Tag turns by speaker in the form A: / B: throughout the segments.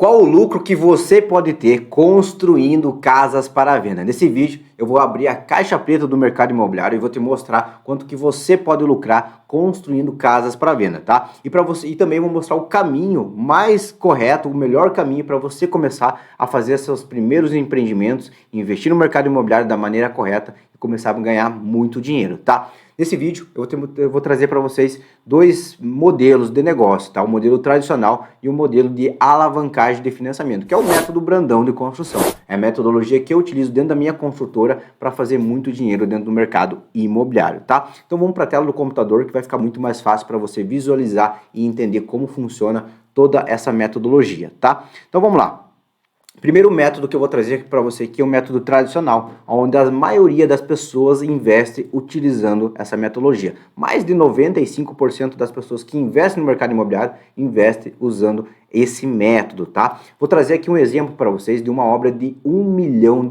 A: Qual o lucro que você pode ter construindo casas para venda? Nesse vídeo eu vou abrir a caixa preta do mercado imobiliário e vou te mostrar quanto que você pode lucrar construindo casas para venda, tá? E também vou mostrar o caminho mais correto, o melhor caminho para você começar a fazer seus primeiros empreendimentos, investir no mercado imobiliário da maneira correta e começar a ganhar muito dinheiro, tá? Nesse vídeo eu vou trazer para vocês dois modelos de negócio, tá? O modelo tradicional e o modelo de alavancagem de financiamento, que é o método Brandão de construção. É a metodologia que eu utilizo dentro da minha construtora para fazer muito dinheiro dentro do mercado imobiliário, tá? Então vamos para a tela do computador que vai ficar muito mais fácil para você visualizar e entender como funciona toda essa metodologia, tá? Então vamos lá. Primeiro método que eu vou trazer para você aqui é o método tradicional, onde a maioria das pessoas investe utilizando essa metodologia. Mais de 95% das pessoas que investem no mercado imobiliário investem usando esse método, tá? Vou trazer aqui um exemplo para vocês de uma obra de R$1 milhão,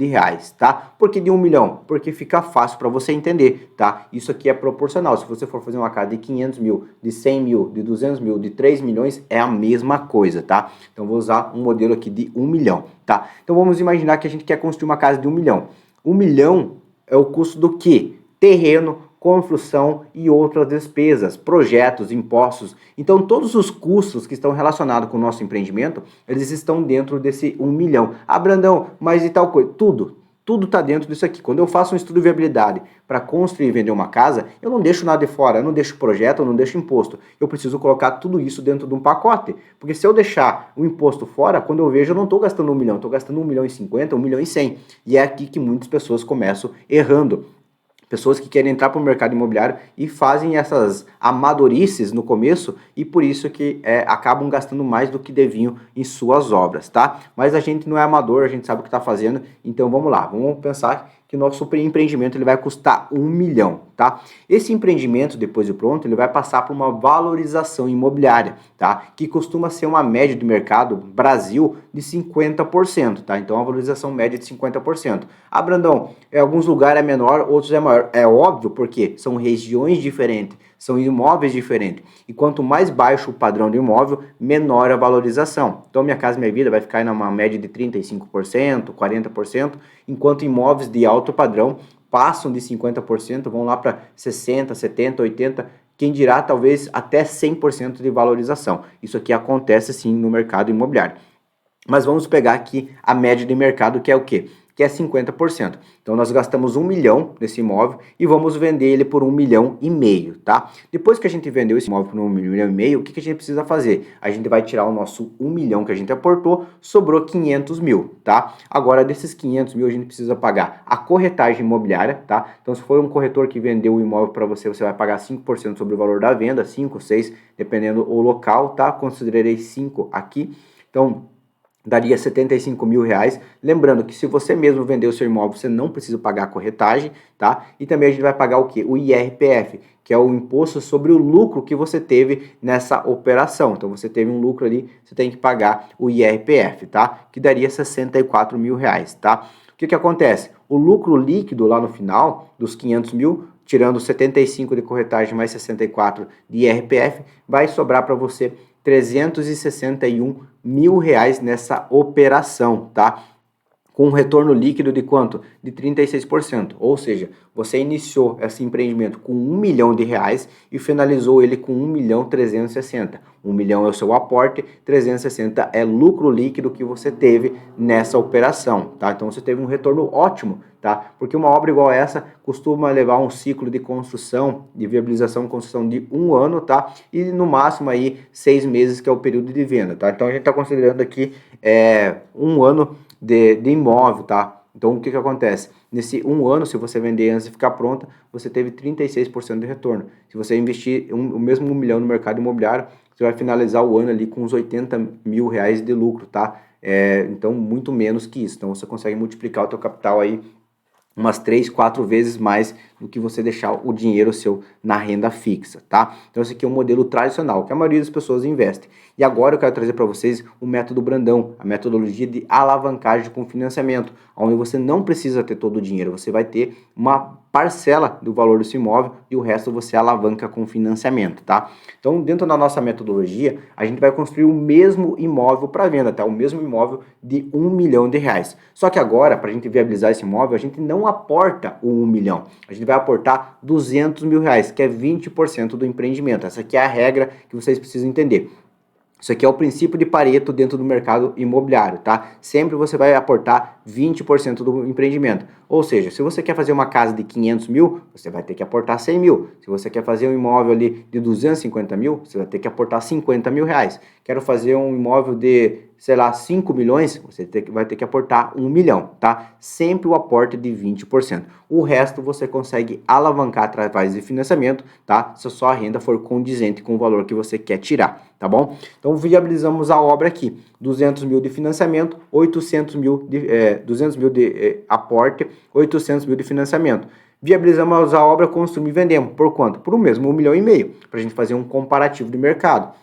A: tá? Por que de 1 milhão? Porque fica fácil para você entender, tá? Isso aqui é proporcional. Se você for fazer uma casa de 500 mil, de 100 mil, de 200 mil, de 3 milhões, é a mesma coisa, tá? Então vou usar um modelo aqui de 1 milhão, tá? Então vamos imaginar que a gente quer construir uma casa de 1 milhão. 1 milhão é o custo do quê? Terreno, construção e outras despesas, projetos, impostos. Então todos os custos que estão relacionados com o nosso empreendimento, eles estão dentro desse 1 milhão. Ah, Brandão, mas e tal coisa? Tudo está dentro disso aqui. Quando eu faço um estudo de viabilidade para construir e vender uma casa, eu não deixo nada de fora, eu não deixo projeto, eu não deixo imposto. Eu preciso colocar tudo isso dentro de um pacote. Porque se eu deixar o imposto fora, quando eu vejo, eu não estou gastando 1 milhão, estou gastando 1 milhão e 50, 1 milhão e 100. E é aqui que muitas pessoas começam errando. Pessoas que querem entrar para o mercado imobiliário e fazem essas amadorices no começo e por isso que acabam gastando mais do que deviam em suas obras, tá? Mas a gente não é amador, a gente sabe o que está fazendo, então vamos lá, vamos pensar que o nosso empreendimento ele vai custar 1 milhão, tá? Esse empreendimento, depois de pronto, ele vai passar por uma valorização imobiliária, tá? Que costuma ser uma média do mercado Brasil de 50%, tá? Então, a valorização média de 50%. Ah, Brandão, em alguns lugares é menor, outros é maior. É óbvio, porque são regiões diferentes, são imóveis diferentes. E quanto mais baixo o padrão do imóvel, menor a valorização. Então, Minha Casa Minha Vida vai ficar numa média de 35%, 40%, enquanto imóveis de alto padrão passam de 50%, vão lá para 60%, 70%, 80%, quem dirá talvez até 100% de valorização. Isso aqui acontece sim no mercado imobiliário. Mas vamos pegar aqui a média de mercado, que é o quê? Que é 50%. Então nós gastamos 1 milhão nesse imóvel e vamos vender ele por 1,5 milhão, tá? Depois que a gente vendeu esse imóvel por 1,5 milhão, o que a gente precisa fazer? A gente vai tirar o nosso 1 milhão que a gente aportou, sobrou 500 mil, tá? Agora desses 500 mil a gente precisa pagar a corretagem imobiliária, tá? Então se for um corretor que vendeu o imóvel para você, você vai pagar 5% sobre o valor da venda, 5, 6, dependendo do local, tá? Considerei 5 aqui. Então daria 75 mil reais. Lembrando que se você mesmo vender o seu imóvel, você não precisa pagar a corretagem, tá? E também a gente vai pagar o quê? O IRPF, que é o imposto sobre o lucro que você teve nessa operação. Então você teve um lucro ali, você tem que pagar o IRPF, tá? Que daria 64 mil reais, tá? O que acontece? O lucro líquido lá no final dos 500 mil, tirando 75 de corretagem mais 64 de IRPF, vai sobrar para você 361 mil reais nessa operação, tá? Com um retorno líquido de quanto? De 36%. Ou seja, você iniciou esse empreendimento com 1 milhão de reais e finalizou ele com 1 milhão 360. 1 milhão é o seu aporte, 360 é lucro líquido que você teve nessa operação, tá? Então você teve um retorno ótimo, tá? Porque uma obra igual essa costuma levar um ciclo de construção, de viabilização e construção de 1 ano, tá? E no máximo aí 6 meses, que é o período de venda, tá? Então a gente está considerando aqui 1 ano de imóvel, tá? Então o que acontece? Nesse 1 ano, se você vender antes de ficar pronta, você teve 36% de retorno. Se você investir o mesmo 1 milhão no mercado imobiliário, você vai finalizar o ano ali com uns 80 mil reais de lucro, tá? Então muito menos que isso. Então você consegue multiplicar o teu capital aí umas 3, 4 vezes mais do que você deixar o dinheiro seu na renda fixa, tá? Então esse aqui é um modelo tradicional, que a maioria das pessoas investem. E agora eu quero trazer para vocês o método Brandão, a metodologia de alavancagem com financiamento, onde você não precisa ter todo o dinheiro, você vai ter uma parcela do valor desse imóvel e o resto você alavanca com financiamento, tá? Então, dentro da nossa metodologia, a gente vai construir o mesmo imóvel para venda, tá? O mesmo imóvel de R$1 milhão. Só que agora, para a gente viabilizar esse imóvel, a gente não aporta o 1 milhão, a gente vai aportar R$200 mil, que é 20% do empreendimento. Essa aqui é a regra que vocês precisam entender. Isso aqui é o princípio de Pareto dentro do mercado imobiliário, tá? Sempre você vai aportar 20% do empreendimento. Ou seja, se você quer fazer uma casa de 500 mil, você vai ter que aportar 100 mil. Se você quer fazer um imóvel ali de 250 mil, você vai ter que aportar R$50 mil. Quero fazer um imóvel de, sei lá, 5 milhões, você vai ter que aportar 1 milhão, tá? Sempre o aporte de 20%. O resto você consegue alavancar através de financiamento, tá? Se a sua renda for condizente com o valor que você quer tirar, tá bom? Então viabilizamos a obra aqui, 200 mil de financiamento, 200 mil de aporte, 800 mil de financiamento. Viabilizamos a obra, construímos e vendemos. Por quanto? Por o mesmo 1,5 milhão, para a gente fazer um comparativo de mercado.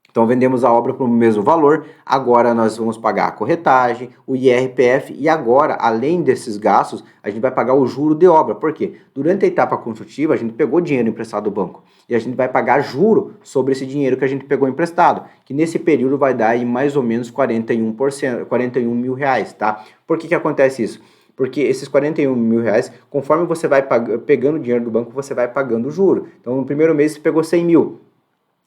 A: Então vendemos a obra por o mesmo valor, agora nós vamos pagar a corretagem, o IRPF e agora, além desses gastos, a gente vai pagar o juro de obra. Por quê? Durante a etapa construtiva, a gente pegou dinheiro emprestado do banco e a gente vai pagar juro sobre esse dinheiro que a gente pegou emprestado, que nesse período vai dar aí mais ou menos 41 mil reais, tá? Por que acontece isso? Porque esses 41 mil reais, conforme você vai pegando dinheiro do banco, você vai pagando o juro. Então no primeiro mês você pegou 100 mil.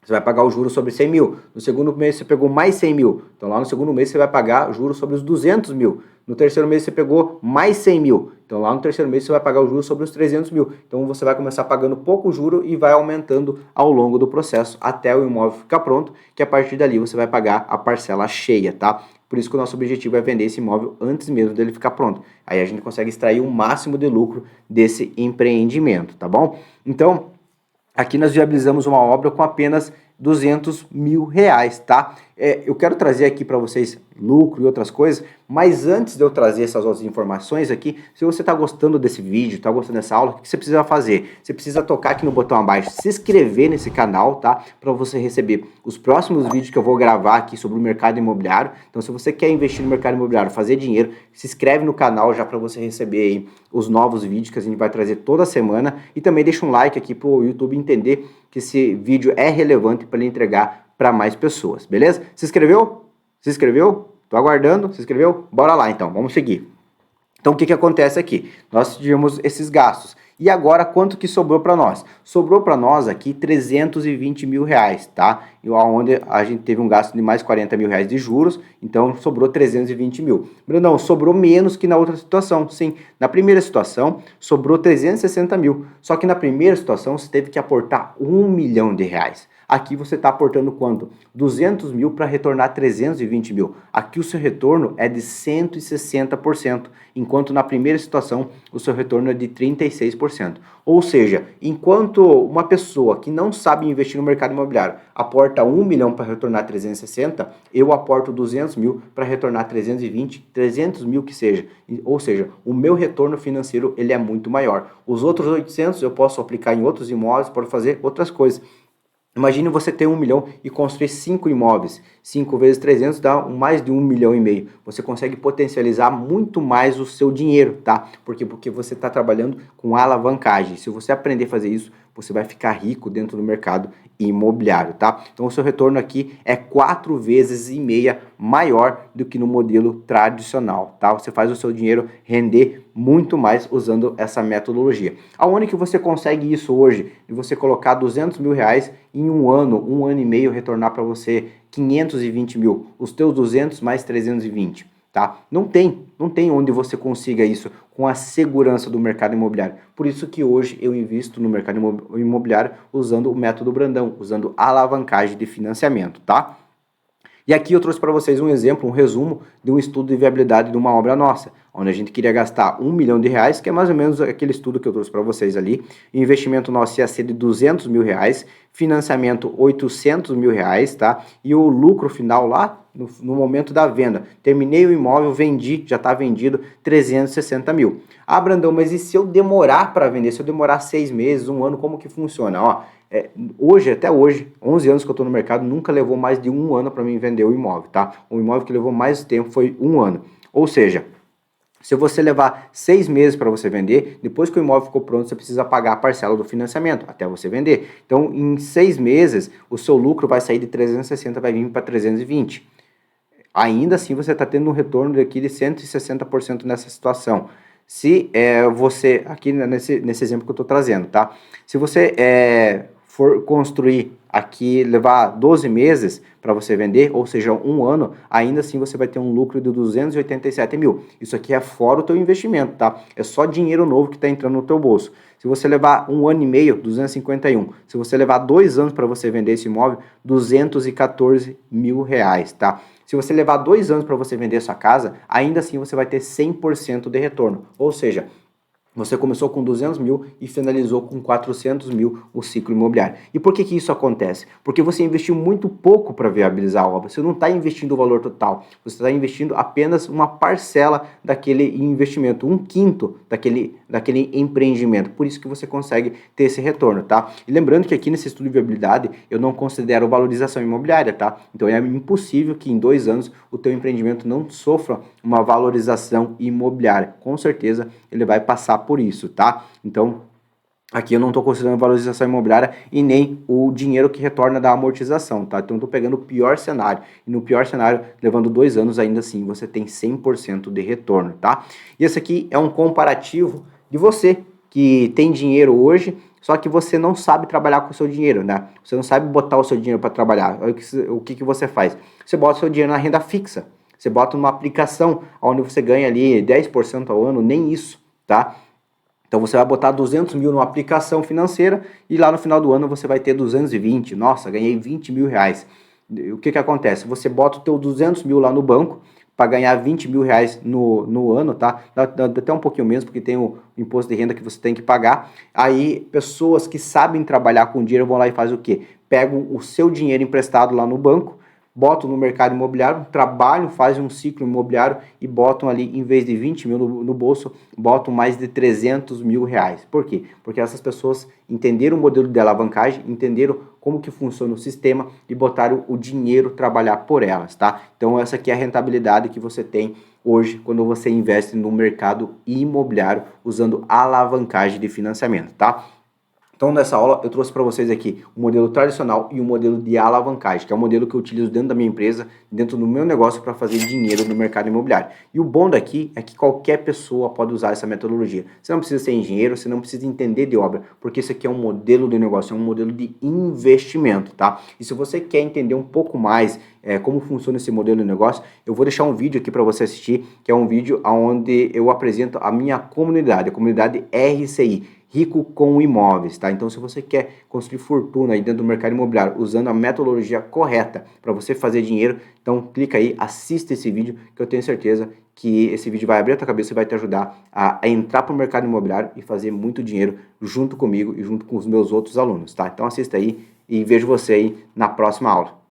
A: Você vai pagar o juro sobre 100 mil. No segundo mês você pegou mais 100 mil. Então lá no segundo mês você vai pagar o juro sobre os 200 mil. No terceiro mês você pegou mais 100 mil. Então lá no terceiro mês você vai pagar o juro sobre os 300 mil. Então você vai começar pagando pouco juro e vai aumentando ao longo do processo até o imóvel ficar pronto, que a partir dali você vai pagar a parcela cheia, tá? Por isso que o nosso objetivo é vender esse imóvel antes mesmo dele ficar pronto. Aí a gente consegue extrair o máximo de lucro desse empreendimento, tá bom? Então, aqui nós viabilizamos uma obra com apenas 200 mil reais, tá? Eu quero trazer aqui para vocês lucro e outras coisas, mas antes de eu trazer essas outras informações aqui, se você está gostando desse vídeo, está gostando dessa aula, o que você precisa fazer? Você precisa tocar aqui no botão abaixo, se inscrever nesse canal, tá? Para você receber os próximos vídeos que eu vou gravar aqui sobre o mercado imobiliário. Então, se você quer investir no mercado imobiliário, fazer dinheiro, se inscreve no canal já para você receber aí os novos vídeos que a gente vai trazer toda semana. E também deixa um like aqui para o YouTube entender que esse vídeo é relevante para ele entregar para mais pessoas, beleza? Se inscreveu? Se inscreveu? Tô aguardando. Se inscreveu? Bora lá então, vamos seguir. Então o que acontece aqui? Nós tivemos esses gastos. E agora quanto que sobrou para nós? Sobrou para nós aqui 320 mil reais, tá? E onde a gente teve um gasto de mais 40 mil reais de juros, então sobrou 320 mil. Brandão, sobrou menos que na outra situação. Sim, na primeira situação sobrou 360 mil. Só que na primeira situação você teve que aportar 1 milhão de reais. Aqui você está aportando quanto? 200 mil para retornar 320 mil. Aqui o seu retorno é de 160%, enquanto na primeira situação o seu retorno é de 36%. Ou seja, enquanto uma pessoa que não sabe investir no mercado imobiliário aporta 1 milhão para retornar 360, eu aporto 200 mil para retornar 320, 300 mil que seja. Ou seja, o meu retorno financeiro ele é muito maior. Os outros 800 eu posso aplicar em outros imóveis para fazer outras coisas. Imagine você ter 1 milhão e construir 5 imóveis. 5 vezes 300 dá mais de 1,5 milhão. Você consegue potencializar muito mais o seu dinheiro, tá? Porque você está trabalhando com alavancagem. Se você aprender a fazer isso, você vai ficar rico dentro do mercado imobiliário, tá? Então o seu retorno aqui é 4,5 vezes maior do que no modelo tradicional, tá? Você faz o seu dinheiro render muito mais usando essa metodologia. Aonde que você consegue isso hoje? De você colocar 200 mil reais em um ano e meio, retornar para você 520 mil. Os teus 200 mais 320, tá? Não tem onde você consiga isso com a segurança do mercado imobiliário. Por isso que hoje eu invisto no mercado imobiliário usando o método Brandão, usando alavancagem de financiamento, tá? E aqui eu trouxe para vocês um exemplo, um resumo de um estudo de viabilidade de uma obra nossa, onde a gente queria gastar R$1 milhão, que é mais ou menos aquele estudo que eu trouxe para vocês ali. O investimento nosso ia ser de R$200 mil, financiamento R$800 mil, tá? E o lucro final lá, no momento da venda, terminei o imóvel, vendi, já está vendido, 360 mil. Ah, Brandão, mas e se eu demorar para vender? Se eu demorar 6 meses, um ano, como que funciona? Ó, hoje, até hoje, 11 anos que eu estou no mercado, nunca levou mais de um ano para mim vender o imóvel, tá? O imóvel que levou mais tempo foi um ano. Ou seja, se você levar 6 meses para você vender, depois que o imóvel ficou pronto, você precisa pagar a parcela do financiamento até você vender. Então, em 6 meses, o seu lucro vai sair de 360, vai vir para 320. Ainda assim, você está tendo um retorno aqui de 160% nessa situação. Se você, aqui nesse exemplo que eu estou trazendo, tá? Se você for construir aqui, levar 12 meses para você vender, ou seja, um ano, ainda assim você vai ter um lucro de 287 mil. Isso aqui é fora o teu investimento, tá? É só dinheiro novo que está entrando no teu bolso. Se você levar um ano e meio, 251. Se você levar 2 anos para você vender esse imóvel, 214 mil reais, tá? Se você levar 2 anos para você vender sua casa, ainda assim você vai ter 100% de retorno. Ou seja, você começou com 200 mil e finalizou com 400 mil o ciclo imobiliário. E por que isso acontece? Porque você investiu muito pouco para viabilizar a obra. Você não está investindo o valor total. Você está investindo apenas uma parcela daquele investimento, um quinto daquele empreendimento. Por isso que você consegue ter esse retorno, tá? E lembrando que aqui nesse estudo de viabilidade eu não considero valorização imobiliária, tá? Então é impossível que em 2 anos o teu empreendimento não sofra uma valorização imobiliária. Com certeza ele vai passar por isso, tá? Então, aqui eu não estou considerando valorização imobiliária e nem o dinheiro que retorna da amortização, tá? Então, eu estou pegando o pior cenário. E no pior cenário, levando 2 anos, ainda assim, você tem 100% de retorno, tá? E esse aqui é um comparativo de você que tem dinheiro hoje, só que você não sabe trabalhar com o seu dinheiro, né? Você não sabe botar o seu dinheiro para trabalhar. O que você faz? Você bota o seu dinheiro na renda fixa. Você bota numa aplicação onde você ganha ali 10% ao ano, nem isso, tá? Então você vai botar 200 mil numa aplicação financeira e lá no final do ano você vai ter 220. Nossa, ganhei 20 mil reais. O que acontece? Você bota o teu 200 mil lá no banco para ganhar 20 mil reais no ano, tá? Dá até um pouquinho menos, porque tem o imposto de renda que você tem que pagar. Aí pessoas que sabem trabalhar com dinheiro vão lá e fazem o quê? Pegam o seu dinheiro emprestado lá no banco, botam no mercado imobiliário, trabalham, fazem um ciclo imobiliário e botam ali, em vez de 20 mil no bolso, botam mais de 300 mil reais. Por quê? Porque essas pessoas entenderam o modelo de alavancagem, entenderam como que funciona o sistema e botaram o dinheiro trabalhar por elas, tá? Então essa aqui é a rentabilidade que você tem hoje quando você investe no mercado imobiliário usando alavancagem de financiamento, tá? Então, nessa aula, eu trouxe para vocês aqui o modelo tradicional e o modelo de alavancagem, que é o modelo que eu utilizo dentro da minha empresa, dentro do meu negócio para fazer dinheiro no mercado imobiliário. E o bom daqui é que qualquer pessoa pode usar essa metodologia. Você não precisa ser engenheiro, você não precisa entender de obra, porque isso aqui é um modelo de negócio, é um modelo de investimento, tá? E se você quer entender um pouco mais como funciona esse modelo de negócio, eu vou deixar um vídeo aqui para você assistir, que é um vídeo onde eu apresento a minha comunidade, a comunidade RCI. Rico com imóveis, tá? Então, se você quer construir fortuna aí dentro do mercado imobiliário usando a metodologia correta para você fazer dinheiro, então clica aí, assista esse vídeo, que eu tenho certeza que esse vídeo vai abrir a tua cabeça e vai te ajudar a entrar para o mercado imobiliário e fazer muito dinheiro junto comigo e junto com os meus outros alunos, tá? Então assista aí e vejo você aí na próxima aula.